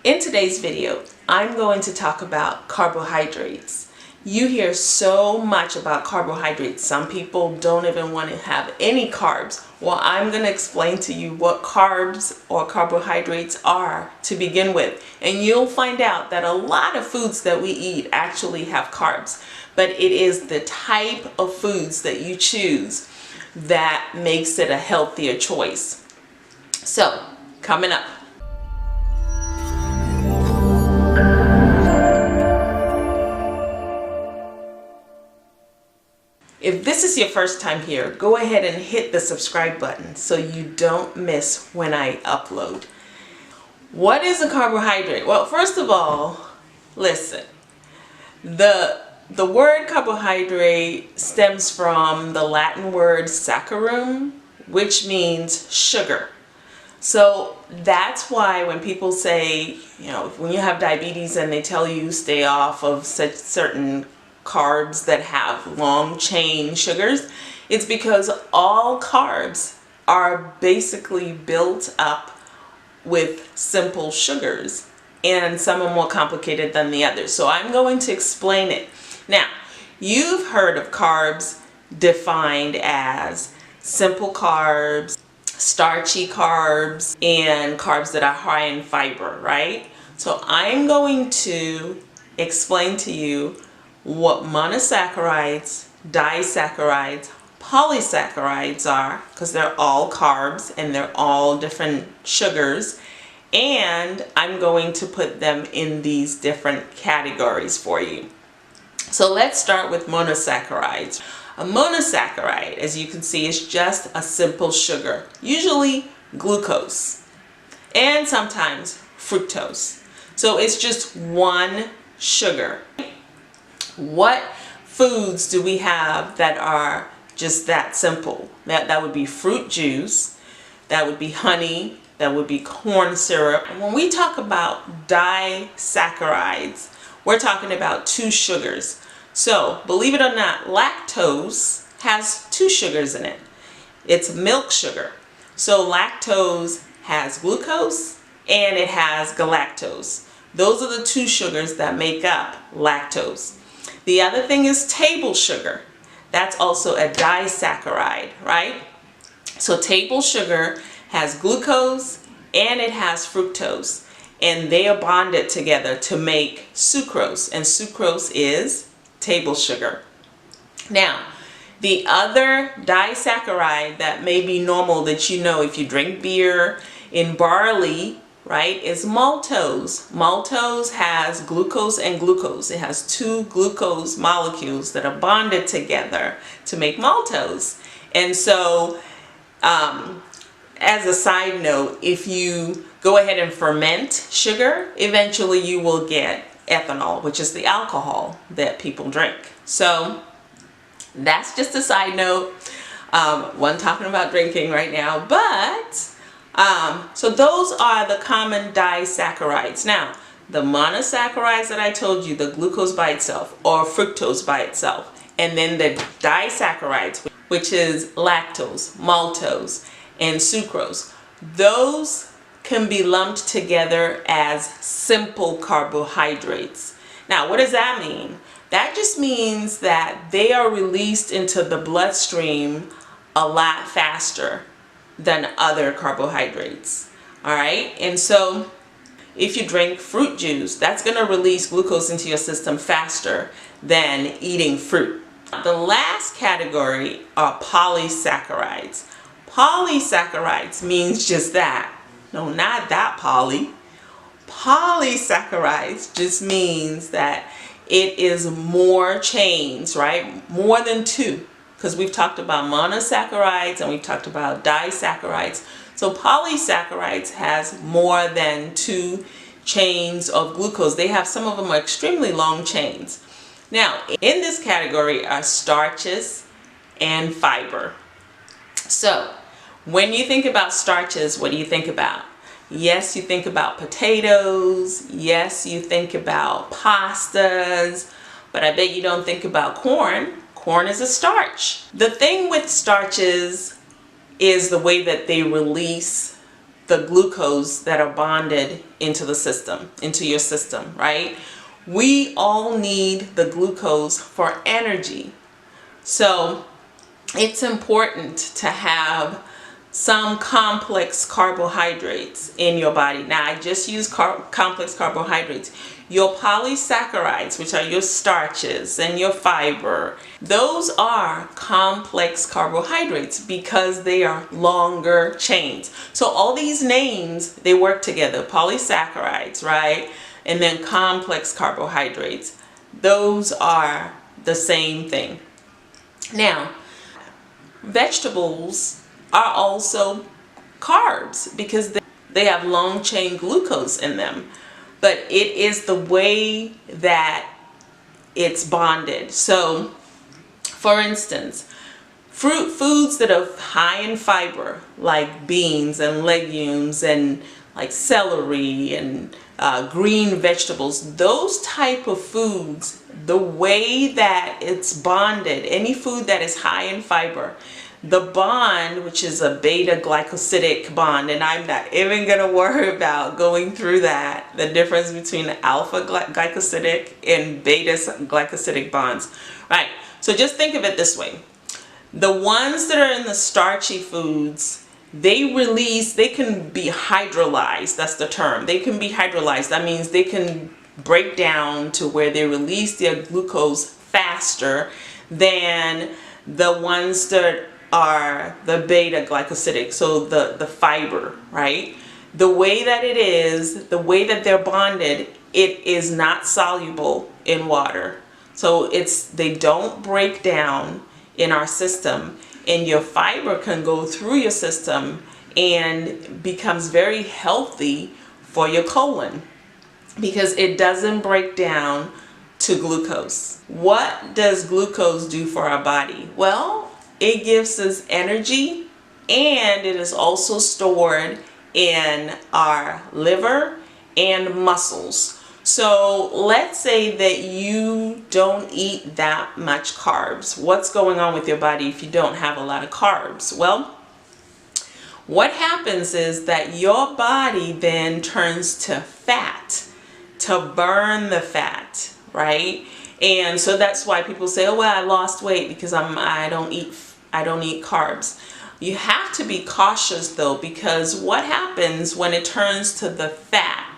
In today's video, I'm going to talk about carbohydrates. You hear so much about carbohydrates. Some people don't even want to have any carbs. Well, I'm going to explain to you what carbs or carbohydrates are to begin with. And you'll find out that a lot of foods that we eat actually have carbs. But it is the type of foods that you choose that makes it a healthier choice. So, coming up. If this is your first time here, go ahead and hit the subscribe button so you don't miss when I upload. What is a carbohydrate? Well, first of all, listen. The word carbohydrate stems from the Latin word saccharum, which means sugar. So that's why when people say, when you have diabetes and they tell you stay off of such certain carbs that have long chain sugars, it's because all carbs are basically built up with simple sugars, and some are more complicated than the others. So I'm going to explain it. Now, you've heard of carbs defined as simple carbs, starchy carbs, and carbs that are high in fiber, right? So I'm going to explain to you what monosaccharides, disaccharides, polysaccharides are, because they're all carbs and they're all different sugars, and I'm going to put them in these different categories for you. So let's start with monosaccharides. A monosaccharide, as you can see, is just a simple sugar, usually glucose and sometimes fructose. So it's just one sugar. What foods do we have that are just that simple? That would be fruit juice, that would be honey, that would be corn syrup. And when we talk about disaccharides, we're talking about two sugars. So believe it or not, lactose has two sugars in it. It's milk sugar. So lactose has glucose and it has galactose. Those are the two sugars that make up lactose. The other thing is table sugar. That's also a disaccharide, right? So table sugar has glucose and it has fructose, and they are bonded together to make sucrose, and sucrose is table sugar. Now, the other disaccharide that may be normal that you know if you drink beer in barley, right, is maltose. Maltose has glucose and glucose. It has two glucose molecules that are bonded together to make maltose. And so, as a side note, if you go ahead and ferment sugar, eventually you will get ethanol, which is the alcohol that people drink. So that's just a side note. One talking about drinking right now, but so those are the common disaccharides. Now, the monosaccharides that I told you, the glucose by itself or fructose by itself, and then the disaccharides, which is lactose, maltose, and sucrose, those can be lumped together as simple carbohydrates. Now, what does that mean? That just means that they are released into the bloodstream a lot faster than other carbohydrates. All right, and so if you drink fruit juice, that's going to release glucose into your system faster than eating fruit. The last category are polysaccharides. Polysaccharides means just that. No, not that poly. Polysaccharides just means that it is more chains, right? More than two. Because we've talked about monosaccharides and we've talked about disaccharides. So polysaccharides has more than two chains of glucose. They have, some of them are extremely long chains. Now, in this category are starches and fiber. So when you think about starches, what do you think about? Yes, you think about potatoes. Yes, you think about pastas. But I bet you don't think about corn. Corn is a starch. The thing with starches is the way that they release the glucose that are bonded into the system, into your system, right? We all need the glucose for energy. So it's important to have some complex carbohydrates in your body. Now, I just use complex carbohydrates. Your polysaccharides, which are your starches and your fiber, those are complex carbohydrates because they are longer chains. So all these names, they work together. Polysaccharides, right? And then complex carbohydrates. Those are the same thing. Now, vegetables are also carbs because they have long chain glucose in them, but it is the way that it's bonded. So for instance, foods that are high in fiber, like beans and legumes and like celery and green vegetables, those type of foods, the way that it's bonded, any food that is high in fiber, the bond, which is a beta glycosidic bond, and I'm not even going to worry about going through that, the difference between alpha glycosidic and beta glycosidic bonds, right? So just think of it this way. The ones that are in the starchy foods, they can be hydrolyzed. That's the term. They can be hydrolyzed. That means they can break down to where they release their glucose faster than the ones that are the beta glycosidic, so the fiber, right? The way that it is, the way that they're bonded, it is not soluble in water. So they don't break down in our system, and your fiber can go through your system and becomes very healthy for your colon because it doesn't break down to glucose. What does glucose do for our body? Well, it gives us energy, and it is also stored in our liver and muscles. So let's say that you don't eat that much carbs. What's going on with your body if you don't have a lot of carbs? Well, what happens is that your body then turns to fat, to burn the fat, right? And so that's why people say, oh, well, I lost weight because I don't eat carbs. You have to be cautious though, because what happens when it turns to the fat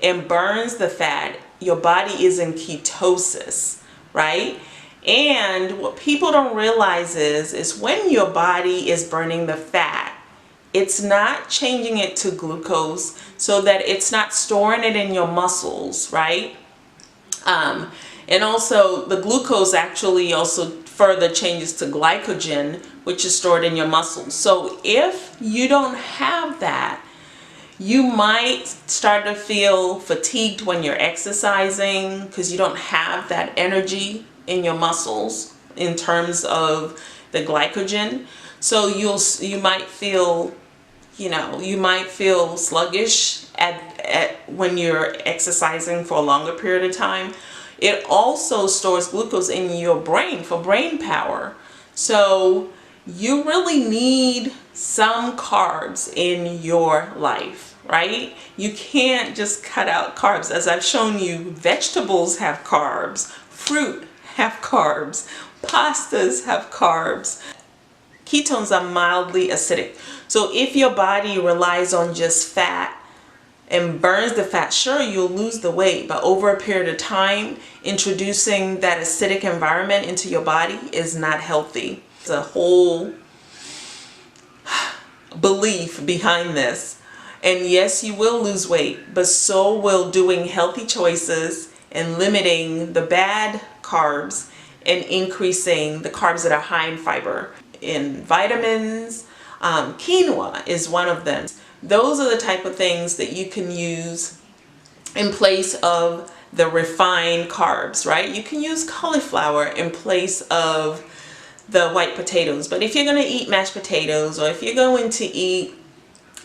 and burns the fat, your body is in ketosis, right? And what people don't realize is when your body is burning the fat, it's not changing it to glucose so that it's not storing it in your muscles, right? And also the glucose actually also further changes to glycogen, which is stored in your muscles. So if you don't have that, you might start to feel fatigued when you're exercising because you don't have that energy in your muscles in terms of the glycogen. So you might feel, you might feel sluggish when you're exercising for a longer period of time. It also stores glucose in your brain for brain power. So you really need some carbs in your life, right? You can't just cut out carbs. As I've shown you, vegetables have carbs, fruit have carbs, pastas have carbs. Ketones are mildly acidic. So if your body relies on just fat and burns the fat, sure, you'll lose the weight, but over a period of time, introducing that acidic environment into your body is not healthy. It's a whole belief behind this. And yes, you will lose weight, but so will doing healthy choices and limiting the bad carbs and increasing the carbs that are high in fiber. In vitamins, quinoa is one of them. Those are the type of things that you can use in place of the refined carbs, right? You can use cauliflower in place of the white potatoes. But if you're going to eat mashed potatoes, or if you're going to eat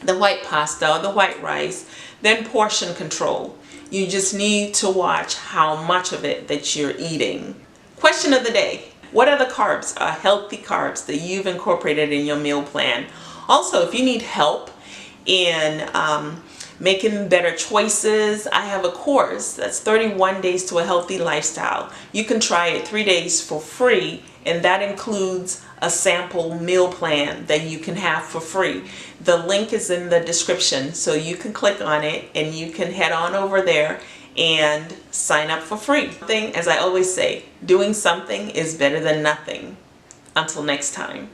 the white pasta or the white rice, then portion control. You just need to watch how much of it that you're eating. Question of the day. What are the carbs, healthy carbs that you've incorporated in your meal plan? Also, if you need help in making better choices. I have a course that's 31 days to a healthy lifestyle. You can try it 3 days for free, and that includes a sample meal plan that you can have for free. The link is in the description, so you can click on it and you can head on over there and sign up for free. As I always say, doing something is better than nothing. Until next time.